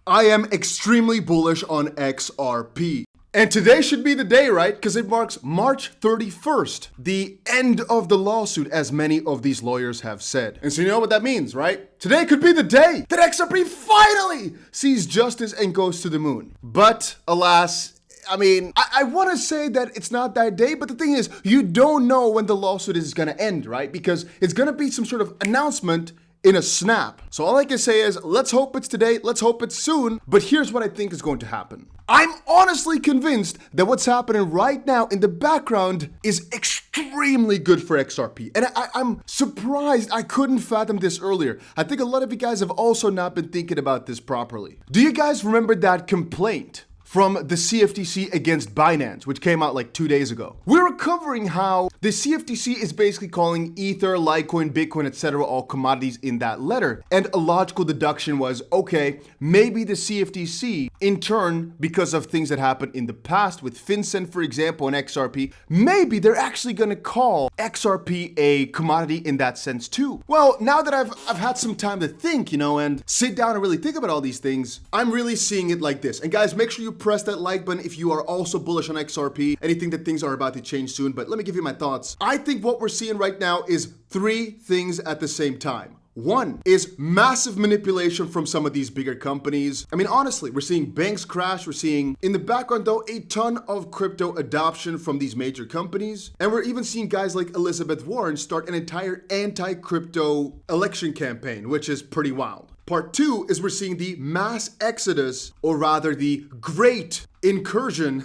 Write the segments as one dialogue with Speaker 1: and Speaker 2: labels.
Speaker 1: I am extremely bullish on XRP. And today should be the day, right? Because it marks March 31st, the end of the lawsuit, as many of these lawyers have said. And so you know what that means, right? Today could be the day that XRP finally sees justice and goes to the moon. But alas, I want to say that it's not that day, but the thing is, you don't know when the lawsuit is going to end, right? Because it's going to be some sort of announcement in a snap. So all I can say is, let's hope it's today, let's hope it's soon, but here's what I think is going to happen. I'm honestly convinced that what's happening right now in the background is extremely good for XRP. And I'm surprised I couldn't fathom this earlier. I think a lot of you guys have also not been thinking about this properly. Do you guys remember that complaint from the CFTC against Binance, which came out like 2 days ago? We were covering how the CFTC is basically calling Ether, Litecoin, Bitcoin, etc. all commodities in that letter. And a logical deduction was, okay, maybe the CFTC, in turn, because of things that happened in the past with FinCEN, for example, and XRP, maybe they're actually gonna call XRP a commodity in that sense too. Well, now that I've had some time to think, and sit down and really think about all these things, I'm really seeing it like this. And guys, make sure you press that like button if you are also bullish on XRP and you think that things are about to change soon. But let me give you my thoughts. I think what we're seeing right now is three things at the same time. One is massive manipulation from some of these bigger companies. Honestly, we're seeing banks crash. We're seeing, in the background though, a ton of crypto adoption from these major companies. And we're even seeing guys like Elizabeth Warren start an entire anti-crypto election campaign, which is pretty wild. Part two is we're seeing the mass exodus, or rather the great incursion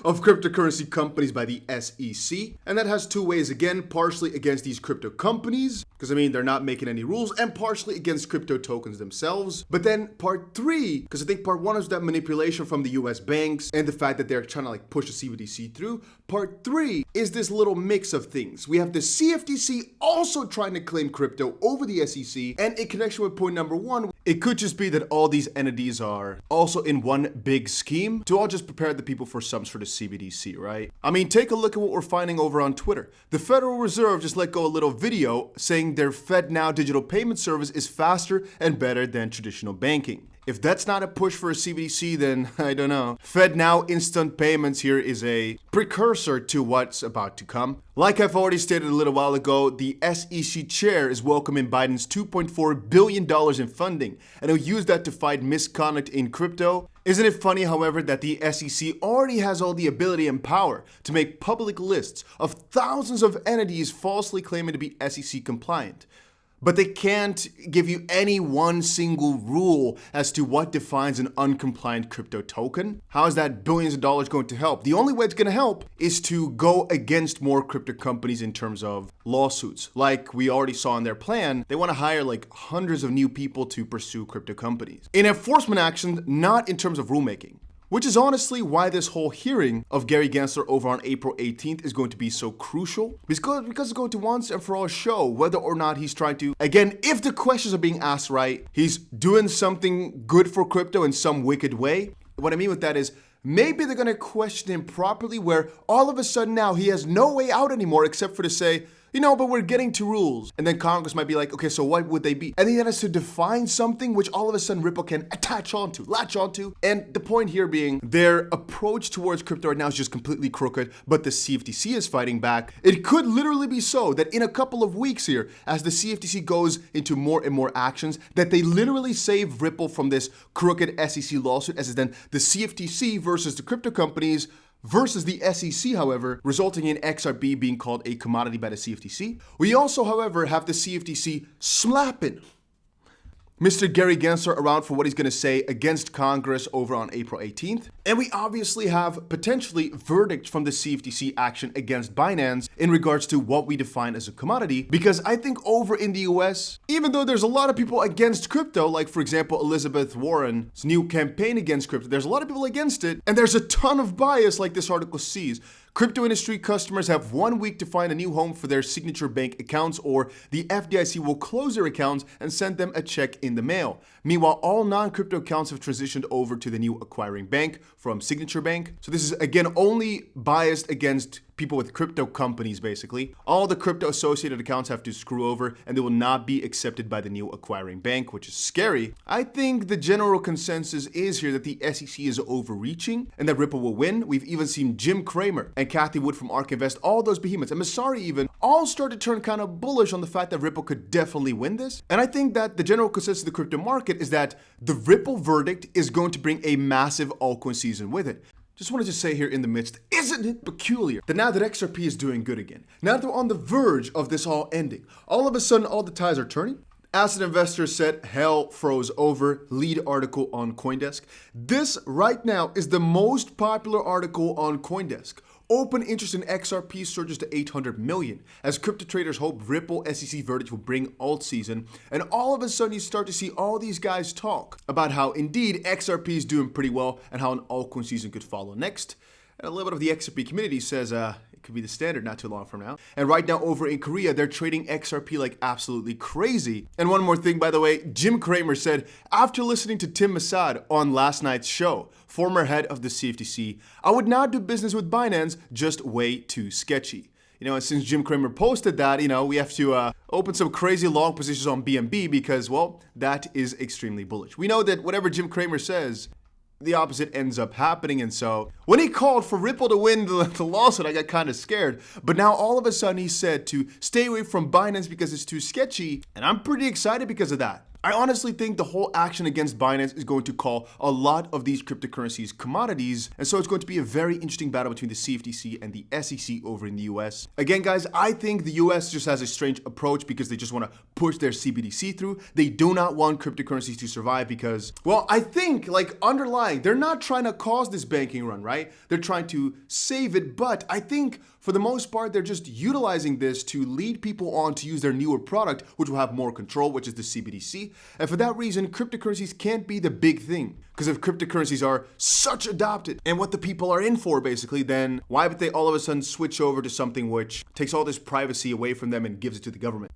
Speaker 1: of cryptocurrency companies by the SEC. And that has two ways, again, partially against these crypto companies, because they're not making any rules, and partially against crypto tokens themselves. But then part three, because I think part one is that manipulation from the US banks and the fact that they're trying to push the CBDC through. Part three is this little mix of things. We have the CFTC also trying to claim crypto over the SEC, and in connection with point number one, it could just be that all these entities are also in one big scheme to all just prepare the people for some sort of CBDC, right? Take a look at what we're finding over on Twitter. The Federal Reserve just let go a little video saying their FedNow digital payment service is faster and better than traditional banking. If that's not a push for a CBDC, then I don't know. FedNow instant payments here is a precursor to what's about to come. Like I've already stated a little while ago, the SEC chair is welcoming Biden's $2.4 billion in funding, and he'll use that to fight misconduct in crypto. Isn't it funny, however, that the SEC already has all the ability and power to make public lists of thousands of entities falsely claiming to be SEC compliant? But they can't give you any one single rule as to what defines an uncompliant crypto token. How is that billions of dollars going to help? The only way it's going to help is to go against more crypto companies in terms of lawsuits. Like we already saw in their plan, they want to hire hundreds of new people to pursue crypto companies. In enforcement action, not in terms of rulemaking. Which is honestly why this whole hearing of Gary Gensler over on April 18th is going to be so crucial. Because it's going to once and for all show whether or not he's trying to, again, if the questions are being asked right, he's doing something good for crypto in some wicked way. What I mean with that is, maybe they're going to question him properly where all of a sudden now he has no way out anymore except for to say, but we're getting to rules. And then Congress might be like, okay, so what would they be? And then he has to define something which all of a sudden Ripple can latch onto. And the point here being their approach towards crypto right now is just completely crooked, but the CFTC is fighting back. It could literally be so that in a couple of weeks here, as the CFTC goes into more and more actions, that they literally save Ripple from this crooked SEC lawsuit, as is then the CFTC versus the crypto companies versus the SEC, however, resulting in XRP being called a commodity by the CFTC. We also, however, have the CFTC slapping Mr. Gary Gensler around for what he's going to say against Congress over on April 18th. And we obviously have potentially verdicts from the CFTC action against Binance in regards to what we define as a commodity. Because I think over in the US, even though there's a lot of people against crypto, like for example, Elizabeth Warren's new campaign against crypto, there's a lot of people against it. And there's a ton of bias like this article sees. Crypto industry customers have 1 week to find a new home for their signature bank accounts, or the FDIC will close their accounts and send them a check in the mail. Meanwhile, all non-crypto accounts have transitioned over to the new acquiring bank from Signature Bank. So this is again only biased against people with crypto companies basically. All the crypto associated accounts have to screw over and they will not be accepted by the new acquiring bank, which is scary. I think the general consensus is here that the SEC is overreaching and that Ripple will win. We've even seen Jim Cramer and Cathie Wood from ARK Invest, all those behemoths, and Masari even, all start to turn kind of bullish on the fact that Ripple could definitely win this. And I think that the general consensus of the crypto market is that the Ripple verdict is going to bring a massive altcoin season with it. Just wanted to say here in the midst, isn't it peculiar that now that XRP is doing good again, now that they're on the verge of this all ending, all of a sudden all the tides are turning? Asset investors said hell froze over, lead article on CoinDesk. This right now is the most popular article on CoinDesk. Open interest in XRP surges to 800 million as crypto traders hope Ripple SEC verdict will bring alt season. And all of a sudden you start to see all these guys talk about how indeed XRP is doing pretty well and how an altcoin season could follow next. And a little bit of the XRP community says it could be the standard not too long from now. And right now over in Korea, they're trading XRP like absolutely crazy. And one more thing, by the way, Jim Cramer said, after listening to Tim Masad on last night's show, former head of the CFTC, I would not do business with Binance, just way too sketchy. You know, and since Jim Cramer posted that, you know, we have to open some crazy long positions on BNB because, well, that is extremely bullish. We know that whatever Jim Cramer says, the opposite ends up happening. And so when he called for Ripple to win the lawsuit, I got kind of scared. But now all of a sudden he said to stay away from Binance because it's too sketchy. And I'm pretty excited because of that. I honestly think the whole action against Binance is going to call a lot of these cryptocurrencies commodities. And so it's going to be a very interesting battle between the CFTC and the SEC over in the US. Again, guys, I think the US just has a strange approach because they just want to push their CBDC through. They do not want cryptocurrencies to survive because, well, I think like underlying, they're not trying to cause this banking run, right? They're trying to save it. But I think for the most part, they're just utilizing this to lead people on to use their newer product, which will have more control, which is the CBDC. And for that reason, cryptocurrencies can't be the big thing. Because if cryptocurrencies are such adopted and what the people are in for, basically, then why would they all of a sudden switch over to something which takes all this privacy away from them and gives it to the government?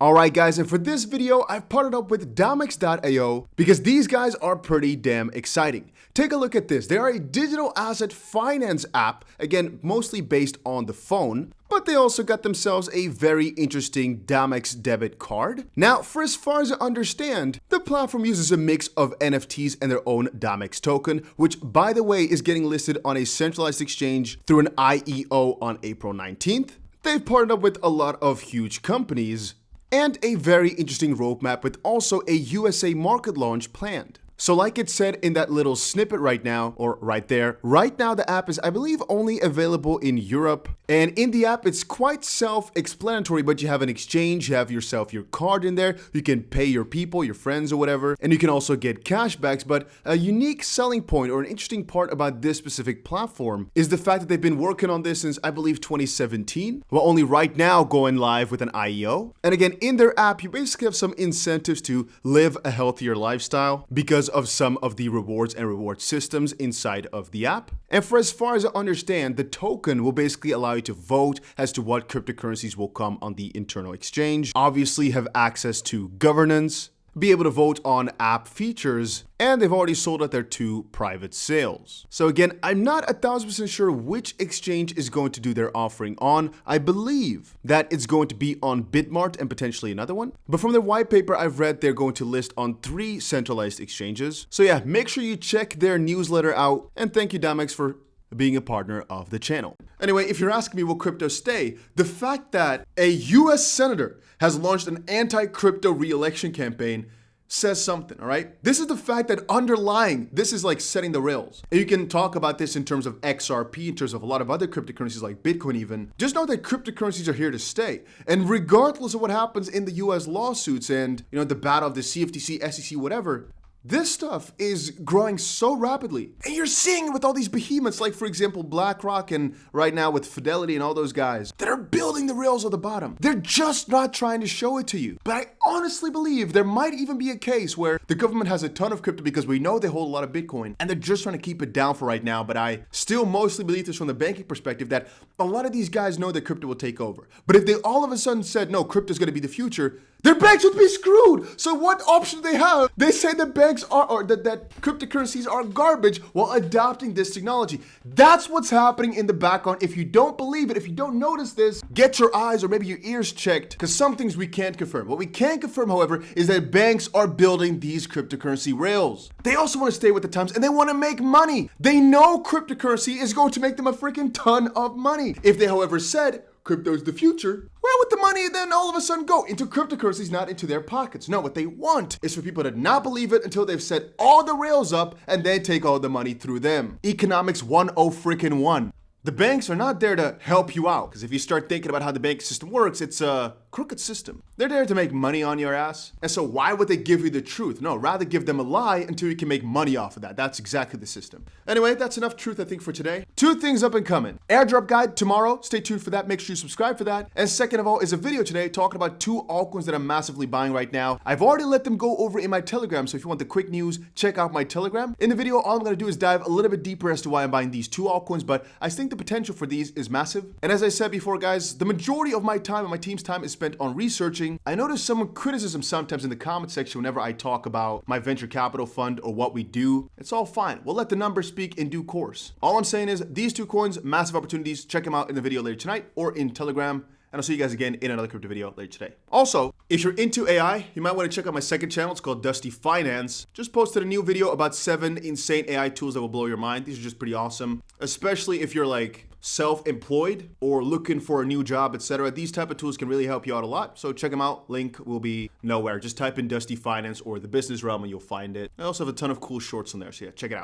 Speaker 1: Alright guys, and for this video, I've partnered up with Damex.io because these guys are pretty damn exciting. Take a look at this. They are a digital asset finance app, again, mostly based on the phone, but they also got themselves a very interesting Damex debit card. Now, for as far as I understand, the platform uses a mix of NFTs and their own Damex token, which by the way is getting listed on a centralized exchange through an IEO on April 19th. They've partnered up with a lot of huge companies and a very interesting roadmap with also a USA market launch planned. So like it said in that little snippet right now, or right there, right now the app is, I believe, only available in Europe. And in the app, it's quite self-explanatory, but you have an exchange, you have yourself your card in there, you can pay your people, your friends or whatever, and you can also get cashbacks. But a unique selling point or an interesting part about this specific platform is the fact that they've been working on this since, I believe, 2017, while only right now going live with an IEO. And again, in their app, you basically have some incentives to live a healthier lifestyle because of some of the rewards and reward systems inside of the app. And for as far as I understand, the token will basically allow you to vote as to what cryptocurrencies will come on the internal exchange, obviously have access to governance, be able to vote on app features, and they've already sold out their 2 private sales. So again, I'm not 1000% sure which exchange is going to do their offering on. I believe that it's going to be on Bitmart and potentially another one. But from their white paper I've read, they're going to list on 3 centralized exchanges. So yeah, make sure you check their newsletter out, and thank you Damex for being a partner of the channel. Anyway, if you're asking me will crypto stay, the fact that a US senator has launched an anti-crypto re-election campaign says something, all right? This is the fact that underlying, this is like setting the rails. And you can talk about this in terms of XRP, in terms of a lot of other cryptocurrencies like Bitcoin even. Just know that cryptocurrencies are here to stay. And regardless of what happens in the US lawsuits and, you know, the battle of the CFTC, SEC, whatever, this stuff is growing so rapidly. And you're seeing it with all these behemoths, like for example, BlackRock and right now with Fidelity and all those guys that are building the rails at the bottom. They're just not trying to show it to you. But I honestly believe there might even be a case where the government has a ton of crypto because we know they hold a lot of Bitcoin and they're just trying to keep it down for right now. But I still mostly believe this from the banking perspective that a lot of these guys know that crypto will take over. But if they all of a sudden said, no, crypto is going to be the future, their banks would be screwed. So what option do they have? They say the banks are, or that cryptocurrencies are garbage while adopting this technology. That's what's happening in the background. If you don't believe it, if you don't notice this, get your eyes or maybe your ears checked, because some things we can't confirm. What we can confirm, however, is that banks are building these cryptocurrency rails. They also want to stay with the times and they want to make money. They know cryptocurrency is going to make them a freaking ton of money. If they, however, said crypto is the future, where would the money then all of a sudden go? Into cryptocurrencies, not into their pockets. No, what they want is for people to not believe it until they've set all the rails up and then take all the money through them. Economics 101. The banks are not there to help you out, because if you start thinking about how the bank system works, it's a crooked system. They're there to make money on your ass. And so why would they give you the truth? No, rather give them a lie until you can make money off of that. That's exactly the system. Anyway, that's enough truth, I think, for today. 2 things up and coming. Airdrop guide tomorrow. Stay tuned for that. Make sure you subscribe for that. And second of all is a video today talking about 2 altcoins that I'm massively buying right now. I've already let them go over in my Telegram, so if you want the quick news, check out my Telegram. In the video, all I'm going to do is dive a little bit deeper as to why I'm buying these 2 altcoins, but I think the potential for these is massive. And as I said before, guys, the majority of my time and my team's time is spent on researching. I notice some criticism sometimes in the comment section whenever I talk about my venture capital fund or what we do. It's all fine. We'll let the numbers speak in due course. All I'm saying is these 2 coins, massive opportunities. Check them out in the video later tonight or in Telegram. And I'll see you guys again in another crypto video later today. Also, if you're into AI, you might want to check out my second channel. It's called Dusty Finance. Just posted a new video about 7 insane AI tools that will blow your mind. These are just pretty awesome, especially if you're like self-employed or looking for a new job, etc. These type of tools can really help you out a lot. So check them out. Link will be nowhere. Just type in Dusty Finance or the business realm and you'll find it. I also have a ton of cool shorts on there. So yeah, check it out.